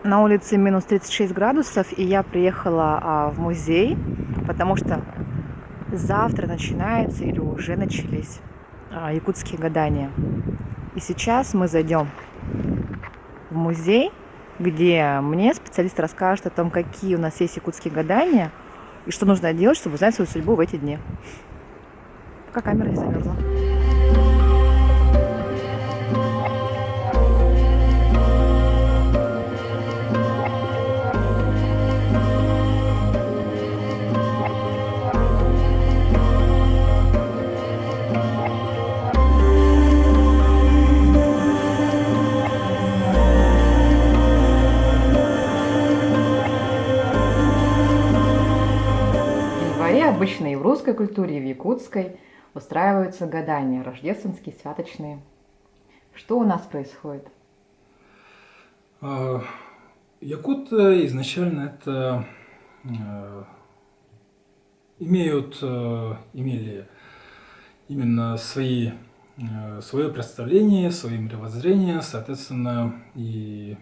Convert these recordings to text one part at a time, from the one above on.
На улице минус 36 градусов, и я приехала в музей, потому что завтра начинается или уже начались якутские гадания. И сейчас мы зайдем в музей, где мне специалист расскажет о том, какие у нас есть якутские гадания и что нужно делать, чтобы узнать свою судьбу в эти дни. Пока камера не замерзла. Обычно и в русской культуре, и в якутской устраиваются гадания, рождественские, святочные. Что у нас происходит? Якуты изначально это имели именно свое представление, свое мировоззрение, соответственно, и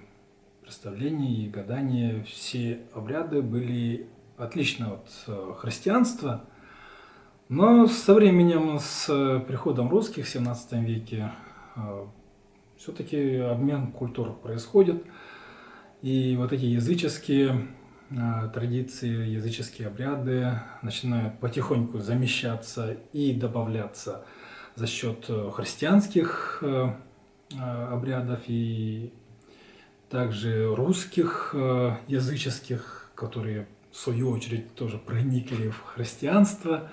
представления, и гадания, все обряды были отличны от христианства, но со временем, с приходом русских в 17 веке, все-таки обмен культур происходит, и вот эти языческие традиции, языческие обряды начинают потихоньку замещаться и добавляться за счет христианских обрядов и также русских языческих, которые в свою очередь тоже проникли в христианство,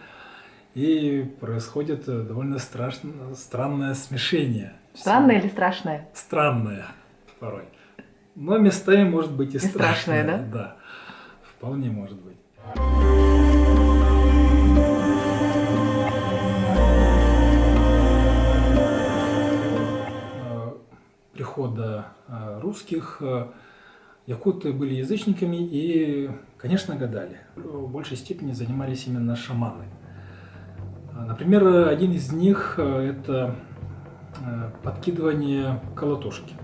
и происходит довольно странное смешение. Странное или страшное? Странное порой. Но местами может быть и страшное, да? Да, вполне может быть. Прихода русских якуты были язычниками и, конечно, гадали. В большей степени занимались именно шаманы. Например, один из них – это подкидывание колотушки.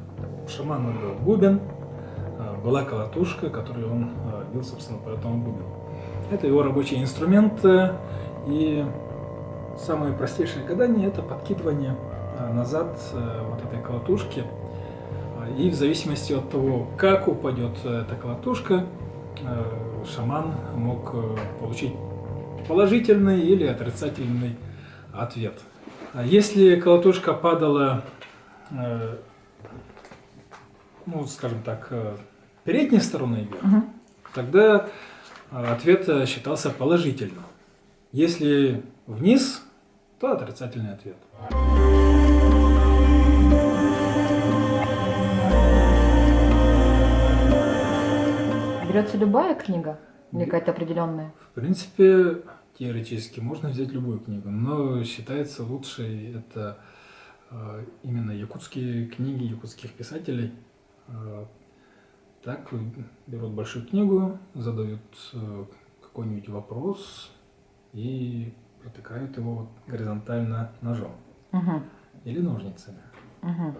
У шамана был бубен, была колотушка, которую он бил, собственно, по этому бубену. Это его рабочий инструмент, и самое простейшее гадание – это подкидывание назад вот этой колотушки. И в зависимости от того, как упадет эта колотушка, шаман мог получить положительный или отрицательный ответ. Если колотушка падала, скажем так, передней стороной вверх, тогда ответ считался положительным. Если вниз, то отрицательный ответ. Берется любая книга или какая-то определенная? В принципе, теоретически можно взять любую книгу, но считается лучшей это именно якутские книги, якутских писателей. Так берут большую книгу, задают какой-нибудь вопрос и протыкают его горизонтально ножом или ножницами.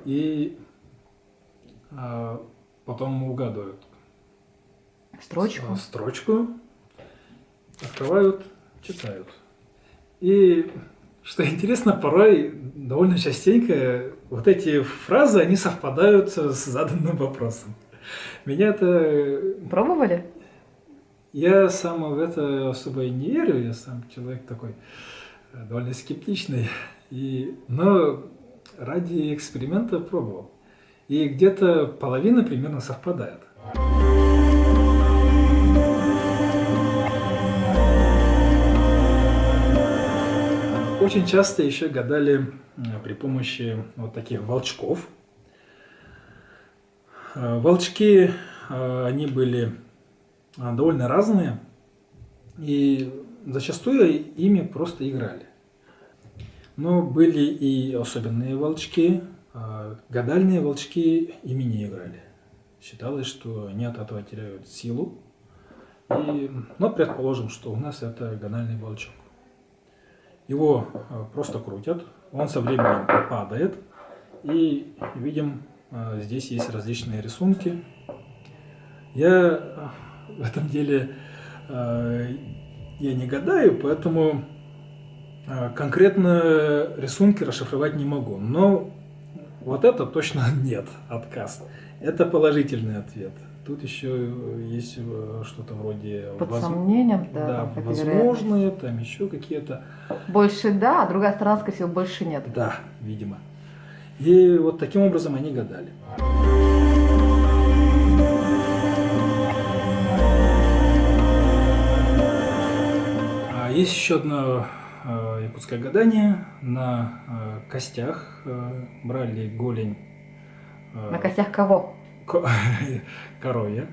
И потом угадывают строчку, открывают, читают. И, что интересно, порой довольно частенько вот эти фразы, они совпадают с заданным вопросом. Меня это... Пробовали? Я сам в это особо и не верю, я сам человек такой довольно скептичный, но ради эксперимента пробовал. И где-то половина примерно совпадает. Очень часто еще гадали при помощи вот таких волчков. Волчки, они были довольно разные, и зачастую ими просто играли. Но были и особенные волчки, гадальные волчки ими не играли. Считалось, что они от этого теряют силу. Но предположим, что у нас это гадальный волчок. Его просто крутят, он со временем падает, и видим, здесь есть различные рисунки. Я в этом деле я не гадаю, поэтому конкретно рисунки расшифровать не могу. Но вот это точно нет, отказ. Это положительный ответ. Тут еще есть что-то вроде Под сомнением, да, да, там какая-то возможные, там еще какие-то. Больше да, а другая сторона, скорее всего, больше нет. Да, видимо. И вот таким образом они гадали. А есть еще одно якутское гадание. На костях брали голень На костях кого? ко- коровья.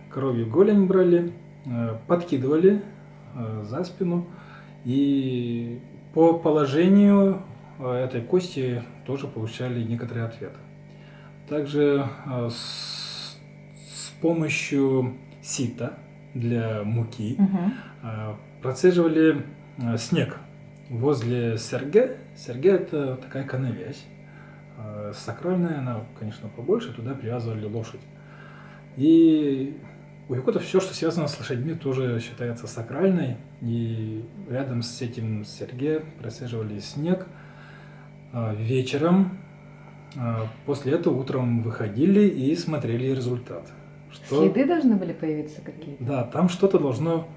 Коровью голень брали, подкидывали за спину, и по положению этой кости тоже получали некоторые ответы. Также с помощью сита для муки Мгм. процеживали снег возле серге. Серге – это такая коновязь. Сакральная, она, конечно, побольше, туда привязывали лошадь. И у якутов все, что связано с лошадьми, тоже считается сакральной. И рядом с этим серге процеживали снег вечером. После этого утром выходили и смотрели результат. Следы должны были появиться какие-то? Да, там что-то должно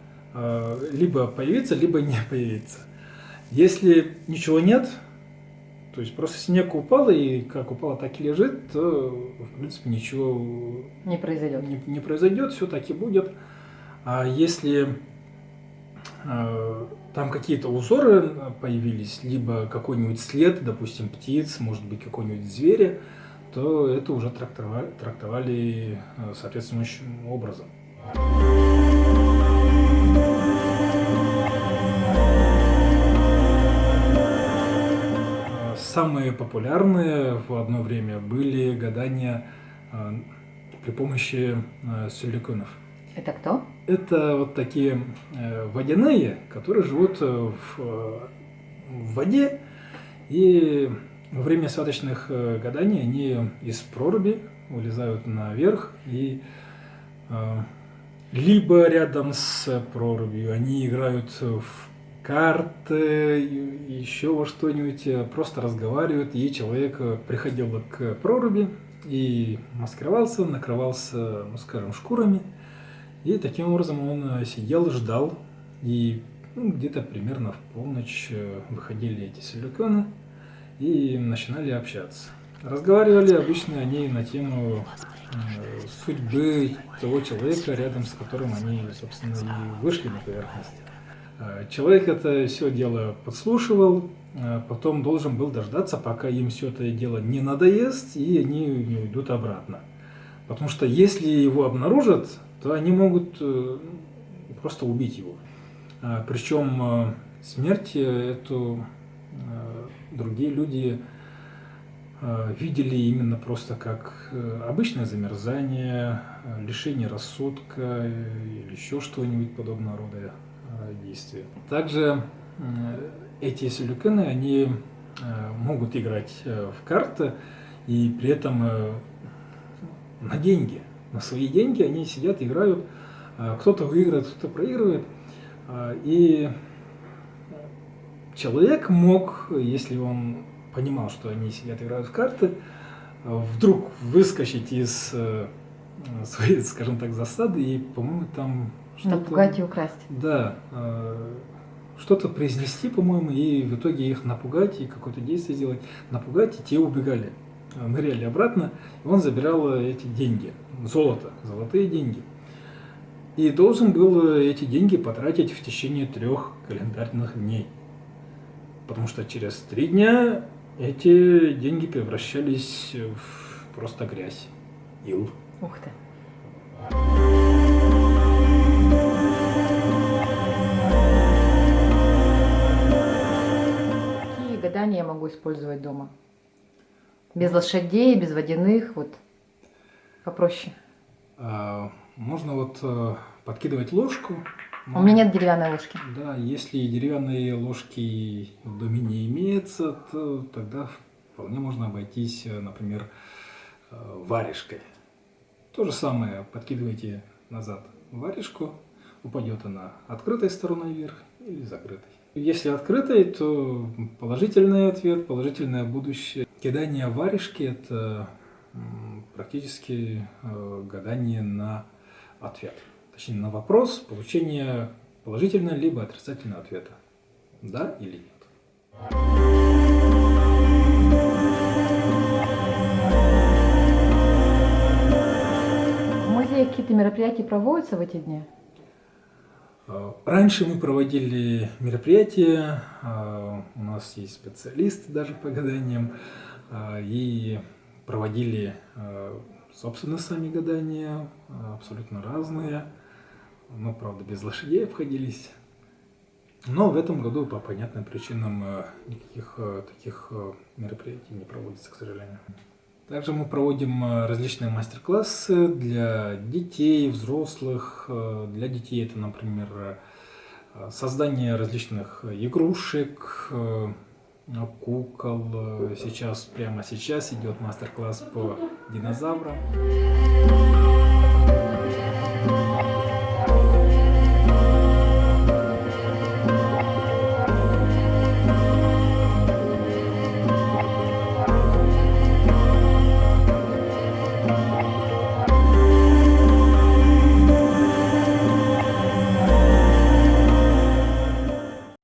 либо появиться, либо не появиться. Если ничего нет, то есть просто снег упал, и как упало, так и лежит, то, в принципе, ничего Не произойдет. не произойдет, все так и будет. А если там какие-то узоры появились, либо какой-нибудь след, допустим, птиц, может быть, какой-нибудь зверя, то это уже трактовали соответствующим образом. Самые популярные в одно время были гадания при помощи сюлликунов. Это кто? Это вот такие водяные, которые живут в воде, и во время святочных гаданий они из проруби вылезают наверх, и либо рядом с прорубью они играют в карты, еще во что-нибудь, просто разговаривают, и человек приходил к проруби и маскировался, накрывался, ну, скажем, шкурами, и таким образом он сидел, ждал, и где-то примерно в полночь выходили эти силиконы и начинали общаться. Разговаривали обычно они на тему судьбы того человека, рядом с которым они, собственно, и вышли на поверхность. Человек это все дело подслушивал, потом должен был дождаться, пока им все это дело не надоест, и они не уйдут обратно. Потому что если его обнаружат, то они могут просто убить его. Причем смерть эту другие люди видели именно просто как обычное замерзание, лишение рассудка или еще что-нибудь подобного рода действия. Также эти сюлликаны, они могут играть в карты, и при этом на деньги, на свои деньги они сидят, играют, кто-то выиграет, кто-то проигрывает, и человек мог, если он понимал, что они сидят, играют в карты, вдруг выскочить из своей, скажем так, засады и, по-моему, там что-то... Напугать и украсть. Да, что-то произнести, по-моему, и в итоге их напугать, и какое-то действие сделать, напугать, и те убегали, ныряли обратно, и он забирал эти деньги, золото, золотые деньги. И должен был эти деньги потратить в течение 3 календарных дней. Потому что через 3 дня эти деньги превращались в просто грязь, ил. Ух ты. Какие гадания я могу использовать дома? Без лошадей, без водяных, вот попроще. Можно вот подкидывать ложку. У меня нет деревянной ложки. Да, если деревянные ложки в доме не имеется, то тогда вполне можно обойтись, например, варежкой. То же самое подкидываете назад варежку, упадет она открытой стороной вверх или закрытой. Если открытой, то положительный ответ, положительное будущее. Кидание варежки – это практически гадание на ответ. Точнее, на вопрос получения положительного либо отрицательного ответа. Да или нет. В музее какие-то мероприятия проводятся в эти дни? Раньше мы проводили мероприятия, у нас есть специалисты даже по гаданиям, и проводили, собственно, сами гадания, абсолютно разные, но, правда, без лошадей обходились. Но в этом году по понятным причинам никаких таких мероприятий не проводится, к сожалению. Также мы проводим различные мастер-классы для детей, взрослых. Для детей это, например, создание различных игрушек, кукол. Прямо сейчас идет мастер-класс по динозаврам.